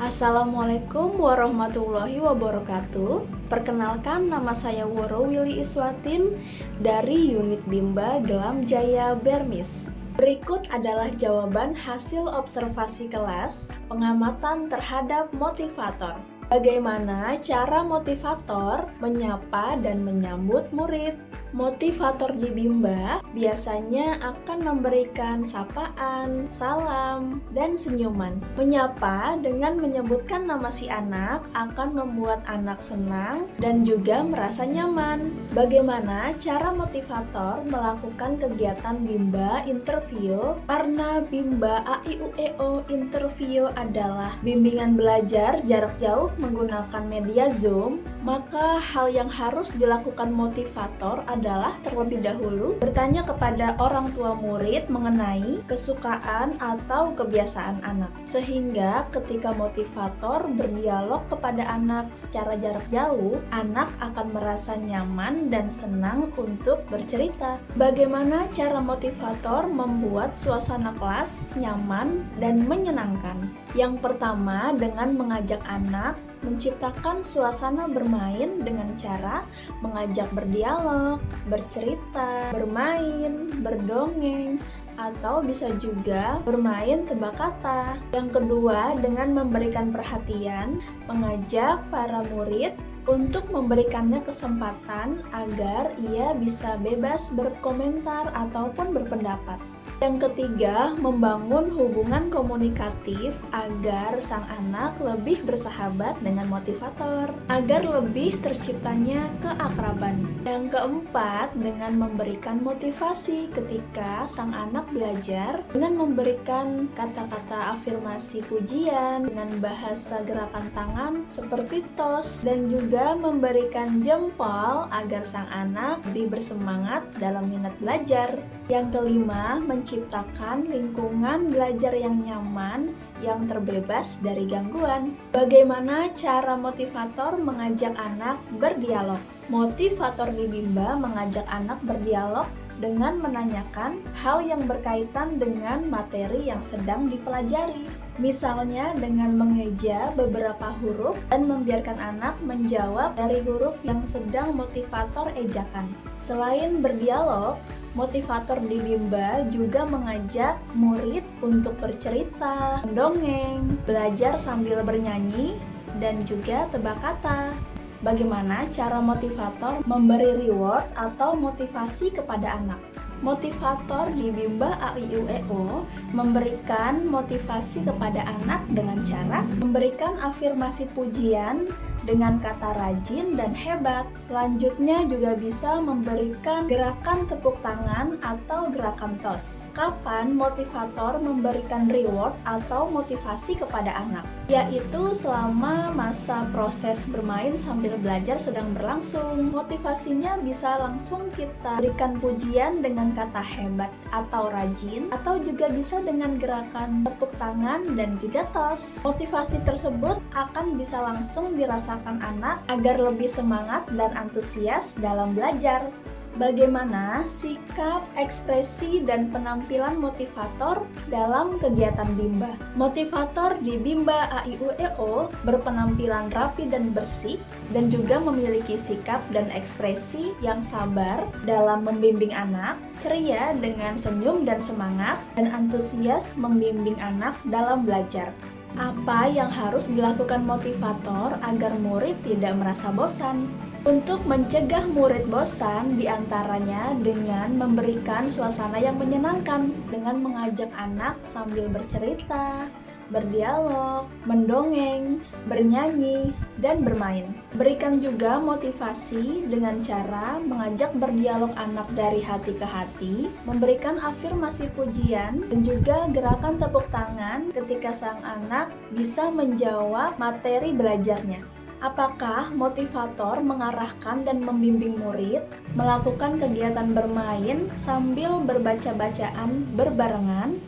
Assalamualaikum warahmatullahi wabarakatuh. Perkenalkan, nama saya Woro Willy Iswatin dari unit Bimba Gelam Jaya Bermis. Berikut adalah jawaban hasil observasi kelas pengamatan terhadap motivator. Bagaimana cara motivator menyapa dan menyambut murid? Motivator di Bimba biasanya akan memberikan sapaan, salam, dan senyuman. Menyapa dengan menyebutkan nama si anak akan membuat anak senang dan juga merasa nyaman. Bagaimana cara motivator melakukan kegiatan Bimba interview? Karena Bimba AIUEO interview adalah bimbingan belajar jarak jauh menggunakan media Zoom, maka hal yang harus dilakukan motivator adalah terlebih dahulu bertanya kepada orang tua murid mengenai kesukaan atau kebiasaan anak. Sehingga ketika motivator berdialog kepada anak secara jarak jauh, anak akan merasa nyaman dan senang untuk bercerita. Bagaimana cara motivator membuat suasana kelas nyaman dan menyenangkan? Yang pertama, dengan mengajak anak menciptakan suasana bermain dengan cara mengajak berdialog, bercerita, bermain, berdongeng, atau bisa juga bermain tebak kata. Yang kedua, dengan memberikan perhatian, mengajak para murid untuk memberikannya kesempatan agar ia bisa bebas berkomentar ataupun berpendapat. Yang ketiga, membangun hubungan komunikatif agar sang anak lebih bersahabat dengan motivator, agar lebih terciptanya keakraban. Yang keempat, dengan memberikan motivasi ketika sang anak belajar, dengan memberikan kata-kata afirmasi pujian, dengan bahasa gerakan tangan seperti tos, dan juga memberikan jempol agar sang anak lebih bersemangat dalam minat belajar. Yang kelima, menciptakan lingkungan belajar yang nyaman, yang terbebas dari gangguan. Bagaimana cara motivator mengajak anak berdialog? Motivator di Bimba mengajak anak berdialog dengan menanyakan hal yang berkaitan dengan materi yang sedang dipelajari. Misalnya dengan mengeja beberapa huruf dan membiarkan anak menjawab dari huruf yang sedang motivator ejakan. Selain berdialog, motivator di Bimba juga mengajak murid untuk bercerita, mendongeng, belajar sambil bernyanyi, dan juga tebak kata. Bagaimana cara motivator memberi reward atau motivasi kepada anak? Motivator di Bimba AIUEO memberikan motivasi kepada anak dengan cara memberikan afirmasi pujian dengan kata rajin dan hebat. Lanjutnya juga bisa memberikan gerakan tepuk tangan atau gerakan tos. Kapan motivator memberikan reward atau motivasi kepada anak? Yaitu selama masa proses bermain sambil belajar sedang berlangsung. Motivasinya bisa langsung kita berikan pujian dengan kata hebat atau rajin, atau juga bisa dengan gerakan tepuk tangan dan juga tos. Motivasi tersebut akan bisa langsung dirasakan anak agar lebih semangat dan antusias dalam belajar. Bagaimana sikap, ekspresi, dan penampilan motivator dalam kegiatan Bimba? Motivator di Bimba AIUEO berpenampilan rapi dan bersih dan juga memiliki sikap dan ekspresi yang sabar dalam membimbing anak, ceria dengan senyum dan semangat, dan antusias membimbing anak dalam belajar. Apa yang harus dilakukan motivator agar murid tidak merasa bosan? Untuk mencegah murid bosan, diantaranya dengan memberikan suasana yang menyenangkan, dengan mengajak anak sambil bercerita, berdialog, mendongeng, bernyanyi, dan bermain. Berikan juga motivasi dengan cara mengajak berdialog anak dari hati ke hati, memberikan afirmasi pujian, dan juga gerakan tepuk tangan ketika sang anak bisa menjawab materi belajarnya. Apakah motivator mengarahkan dan membimbing murid melakukan kegiatan bermain sambil berbaca-bacaan berbarengan?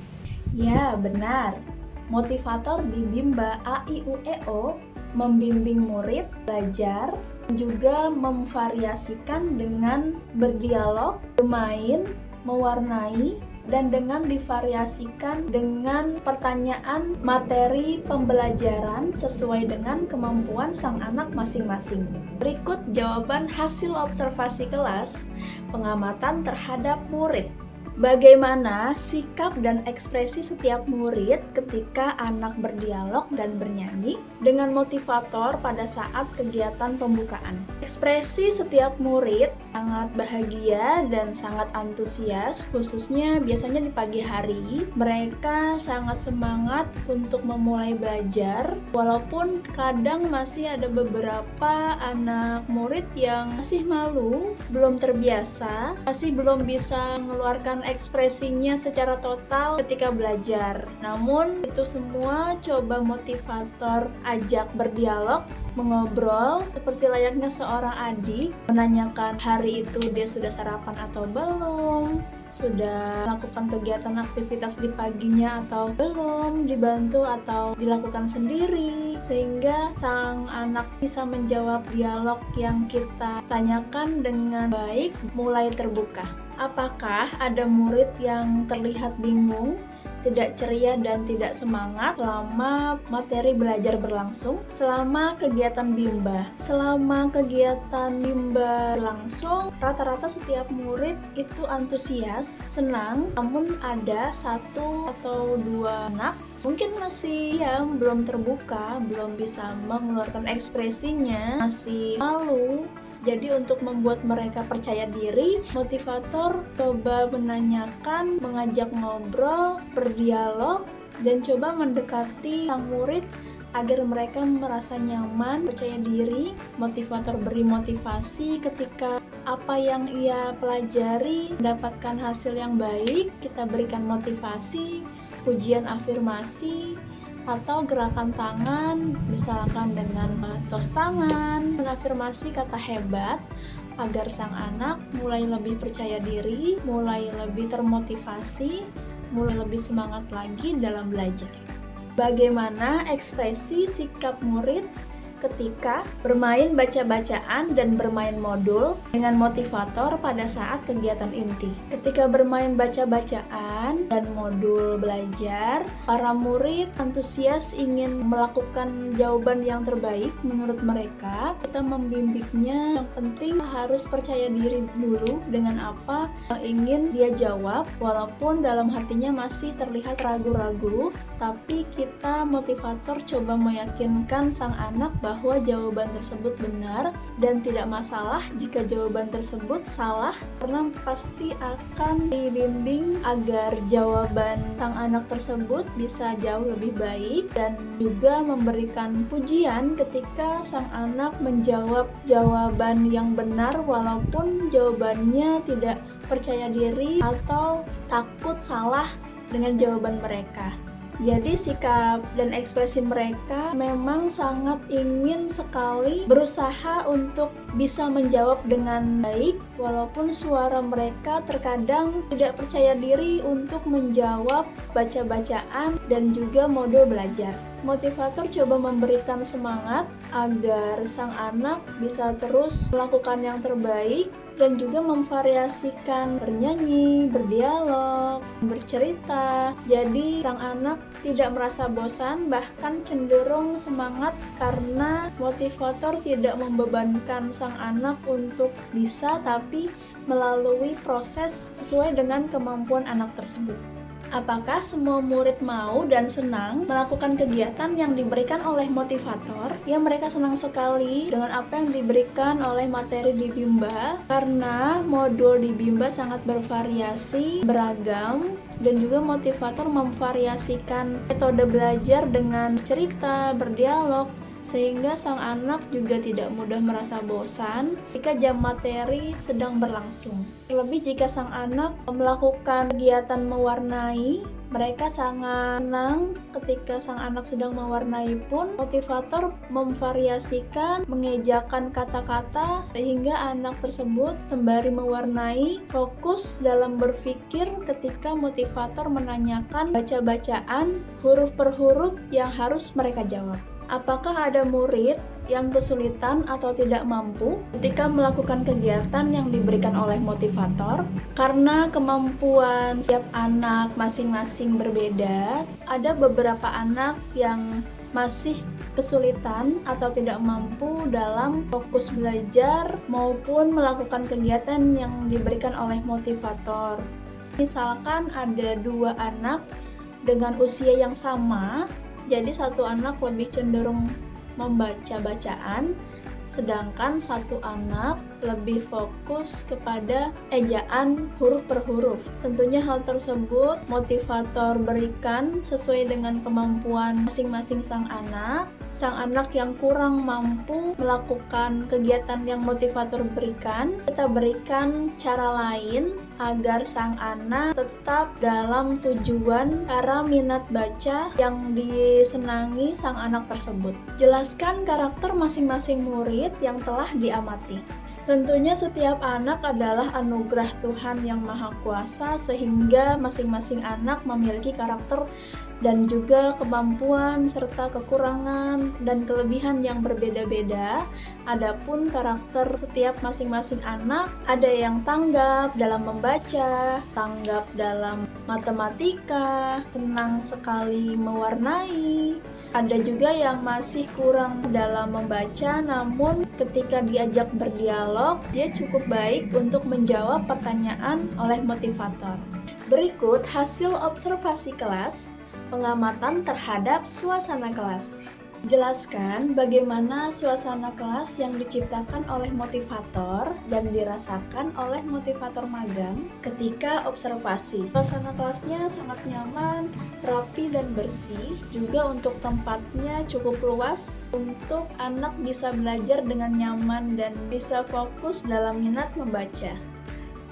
Ya, benar. Motivator di Bimba AIUEO membimbing murid belajar, juga memvariasikan dengan berdialog, bermain, mewarnai, dan dengan divariasikan dengan pertanyaan materi pembelajaran sesuai dengan kemampuan sang anak masing-masing. Berikut jawaban hasil observasi kelas pengamatan terhadap murid. Bagaimana sikap dan ekspresi setiap murid ketika anak berdialog dan bernyanyi dengan motivator pada saat kegiatan pembukaan? Ekspresi setiap murid sangat bahagia dan sangat antusias, khususnya biasanya di pagi hari. Mereka sangat semangat untuk memulai belajar, walaupun kadang masih ada beberapa anak murid yang masih malu, belum terbiasa, masih belum bisa mengeluarkan ekspresinya secara total ketika belajar. Namun itu semua coba motivator ajak berdialog, mengobrol seperti layaknya seorang adik, menanyakan hari itu dia sudah sarapan atau belum, sudah melakukan kegiatan aktivitas di paginya atau belum, dibantu atau dilakukan sendiri, sehingga sang anak bisa menjawab dialog yang kita tanyakan dengan baik, mulai terbuka. Apakah ada murid yang terlihat bingung, tidak ceria dan tidak semangat selama materi belajar berlangsung? Selama kegiatan Bimba berlangsung, rata-rata setiap murid itu antusias, senang, namun ada satu atau dua anak mungkin masih belum terbuka, belum bisa mengeluarkan ekspresinya, masih malu. Jadi untuk membuat mereka percaya diri, motivator coba menanyakan, mengajak ngobrol, berdialog, dan coba mendekati sang murid agar mereka merasa nyaman, percaya diri. Motivator beri motivasi ketika apa yang ia pelajari mendapatkan hasil yang baik, kita berikan motivasi, pujian afirmasi, atau gerakan tangan, misalkan dengan tos tangan, mengafirmasi kata hebat, agar sang anak mulai lebih percaya diri, mulai lebih termotivasi, mulai lebih semangat lagi dalam belajar. Bagaimana ekspresi sikap murid ketika bermain baca-bacaan dan bermain modul dengan motivator pada saat kegiatan inti? Ketika bermain baca-bacaan dan modul belajar, para murid antusias ingin melakukan jawaban yang terbaik menurut mereka. Kita membimbingnya, yang penting harus percaya diri dulu dengan apa yang ingin dia jawab, walaupun dalam hatinya masih terlihat ragu-ragu, tapi kita motivator coba meyakinkan sang anak bahwa jawaban tersebut benar dan tidak masalah jika jawaban tersebut salah, karena pasti akan dibimbing agar jawaban sang anak tersebut bisa jauh lebih baik, dan juga memberikan pujian ketika sang anak menjawab jawaban yang benar walaupun jawabannya tidak percaya diri atau takut salah dengan jawaban mereka. Jadi sikap dan ekspresi mereka memang sangat ingin sekali berusaha untuk bisa menjawab dengan baik, walaupun suara mereka terkadang tidak percaya diri untuk menjawab baca-bacaan dan juga modul belajar. Motivator coba memberikan semangat agar sang anak bisa terus melakukan yang terbaik dan juga memvariasikan bernyanyi, berdialog, bercerita. Jadi sang anak tidak merasa bosan, bahkan cenderung semangat karena motivator tidak membebankan sang anak untuk bisa, tapi melalui proses sesuai dengan kemampuan anak tersebut. Apakah semua murid mau dan senang melakukan kegiatan yang diberikan oleh motivator? Ya, mereka senang sekali dengan apa yang diberikan oleh materi di Bimba, karena modul di Bimba sangat bervariasi, beragam, dan juga motivator memvariasikan metode belajar dengan cerita, berdialog, sehingga sang anak juga tidak mudah merasa bosan jika jam materi sedang berlangsung. Terlebih jika sang anak melakukan kegiatan mewarnai, mereka sangat senang ketika sang anak sedang mewarnai pun motivator memvariasikan, mengejakan kata-kata sehingga anak tersebut sembari mewarnai fokus dalam berpikir ketika motivator menanyakan baca-bacaan huruf per huruf yang harus mereka jawab. Apakah ada murid yang kesulitan atau tidak mampu ketika melakukan kegiatan yang diberikan oleh motivator? Karena kemampuan setiap anak masing-masing berbeda, ada beberapa anak yang masih kesulitan atau tidak mampu dalam fokus belajar maupun melakukan kegiatan yang diberikan oleh motivator. Misalkan ada 2 anak dengan usia yang sama, jadi satu anak lebih cenderung membaca bacaan, sedangkan satu anak lebih fokus kepada ejaan huruf per huruf. Tentunya hal tersebut motivator berikan sesuai dengan kemampuan masing-masing sang anak. Sang anak yang kurang mampu melakukan kegiatan yang motivator berikan, kita berikan cara lain agar sang anak tetap dalam tujuan arah minat baca yang disenangi sang anak tersebut. Jelaskan karakter masing-masing murid yang telah diamati. Tentunya setiap anak adalah anugerah Tuhan yang Maha Kuasa, sehingga masing-masing anak memiliki karakter dan juga kemampuan serta kekurangan dan kelebihan yang berbeda-beda. Adapun karakter setiap masing-masing anak, ada yang tanggap dalam membaca, tanggap dalam matematika, senang sekali mewarnai. Ada juga yang masih kurang dalam membaca, namun ketika diajak berdialog, dia cukup baik untuk menjawab pertanyaan oleh motivator. Berikut hasil observasi kelas, pengamatan terhadap suasana kelas. Jelaskan bagaimana suasana kelas yang diciptakan oleh motivator dan dirasakan oleh motivator magang ketika observasi. Suasana kelasnya sangat nyaman, rapi dan bersih, juga untuk tempatnya cukup luas untuk anak bisa belajar dengan nyaman dan bisa fokus dalam minat membaca.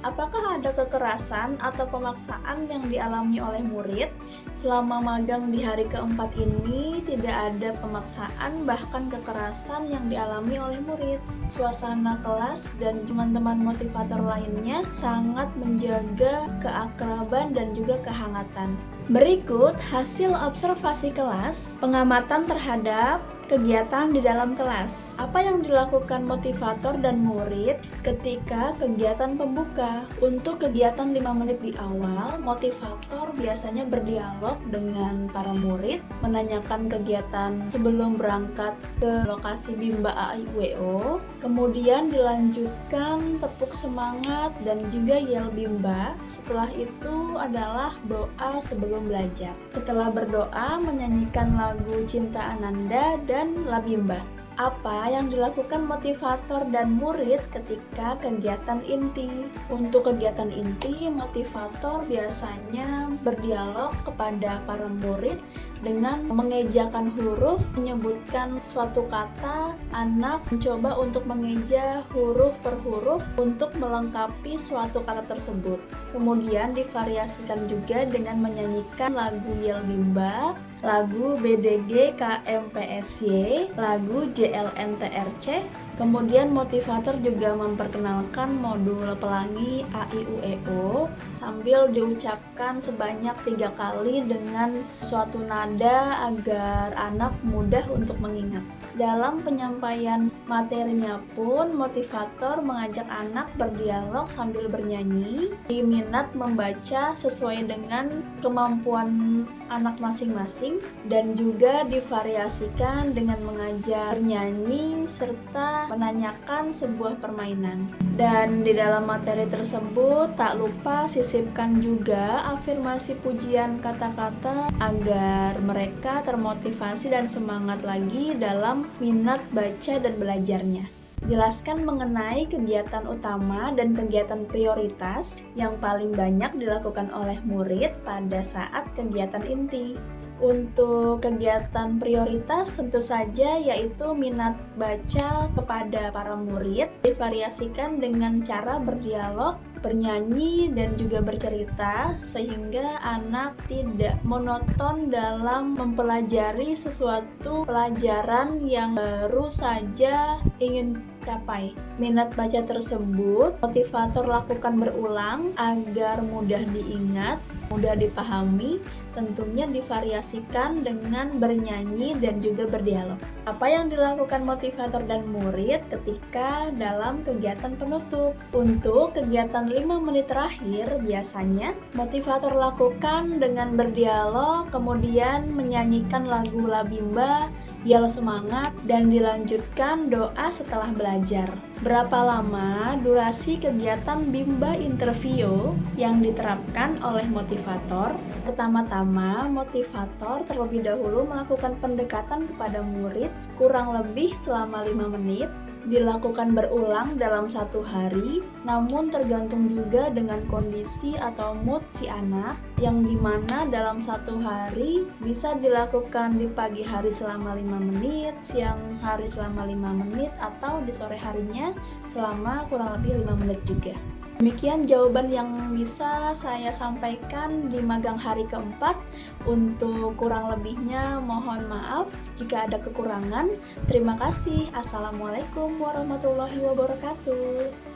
Apakah ada kekerasan atau pemaksaan yang dialami oleh murid? Selama magang di hari keempat ini tidak ada pemaksaan bahkan kekerasan yang dialami oleh murid. Suasana kelas dan teman-teman motivator lainnya sangat menjaga keakraban dan juga kehangatan. Berikut hasil observasi kelas, pengamatan terhadap kegiatan di dalam kelas. Apa yang dilakukan motivator dan murid ketika kegiatan pembuka? Untuk kegiatan 5 menit di awal, motivator biasanya berdialog dengan para murid, menanyakan kegiatan sebelum berangkat ke lokasi Bimba AIWO, kemudian dilanjutkan tepuk semangat dan juga yel Bimba. Setelah itu adalah doa sebelum belajar. Setelah berdoa, menyanyikan lagu Cinta Ananda dan Labimba. Apa yang dilakukan motivator dan murid ketika kegiatan inti? Untuk kegiatan inti, motivator biasanya berdialog kepada para murid dengan mengejakan huruf, menyebutkan suatu kata, anak mencoba untuk mengeja huruf per huruf untuk melengkapi suatu kata tersebut. Kemudian divariasikan juga dengan menyanyikan lagu Yel Bimba, lagu BDG KMPSY, lagu JLNTRC. Kemudian motivator juga memperkenalkan modul pelangi AIUEO sambil diucapkan sebanyak 3 kali dengan suatu nada agar anak mudah untuk mengingat. Dalam penyampaian materinya pun, motivator mengajak anak berdialog sambil bernyanyi, diminat membaca sesuai dengan kemampuan anak masing-masing, dan juga divariasikan dengan mengajar bernyanyi serta menanyakan sebuah permainan. Dan di dalam materi tersebut, tak lupa sisipkan juga afirmasi pujian kata-kata agar mereka termotivasi dan semangat lagi dalam minat baca dan belajarnya. Jelaskan mengenai kegiatan utama dan kegiatan prioritas yang paling banyak dilakukan oleh murid pada saat kegiatan inti. Untuk kegiatan prioritas tentu saja yaitu minat baca kepada para murid, divariasikan dengan cara berdialog, bernyanyi, dan juga bercerita sehingga anak tidak monoton dalam mempelajari sesuatu pelajaran yang baru saja ingin capai. Minat baca tersebut motivator lakukan berulang agar mudah diingat mudah dipahami, tentunya divariasikan dengan bernyanyi dan juga berdialog. Apa yang dilakukan motivator dan murid ketika dalam kegiatan penutup? Untuk kegiatan 5 menit terakhir, biasanya motivator lakukan dengan berdialog, kemudian menyanyikan lagu Labimba, yel semangat, dan dilanjutkan doa setelah belajar. Berapa lama durasi kegiatan Bimba interview yang diterapkan oleh motivator? Pertama-tama, motivator terlebih dahulu melakukan pendekatan kepada murid kurang lebih selama 5 menit, dilakukan berulang dalam 1 hari, namun tergantung juga dengan kondisi atau mood si anak, yang dimana dalam 1 hari bisa dilakukan di pagi hari selama 5 menit, siang hari selama 5 menit, atau di sore harinya selama kurang lebih 5 menit juga. Demikian jawaban yang bisa saya sampaikan di magang hari keempat. Untuk kurang lebihnya mohon maaf jika ada kekurangan. Terima kasih. Assalamualaikum warahmatullahi wabarakatuh.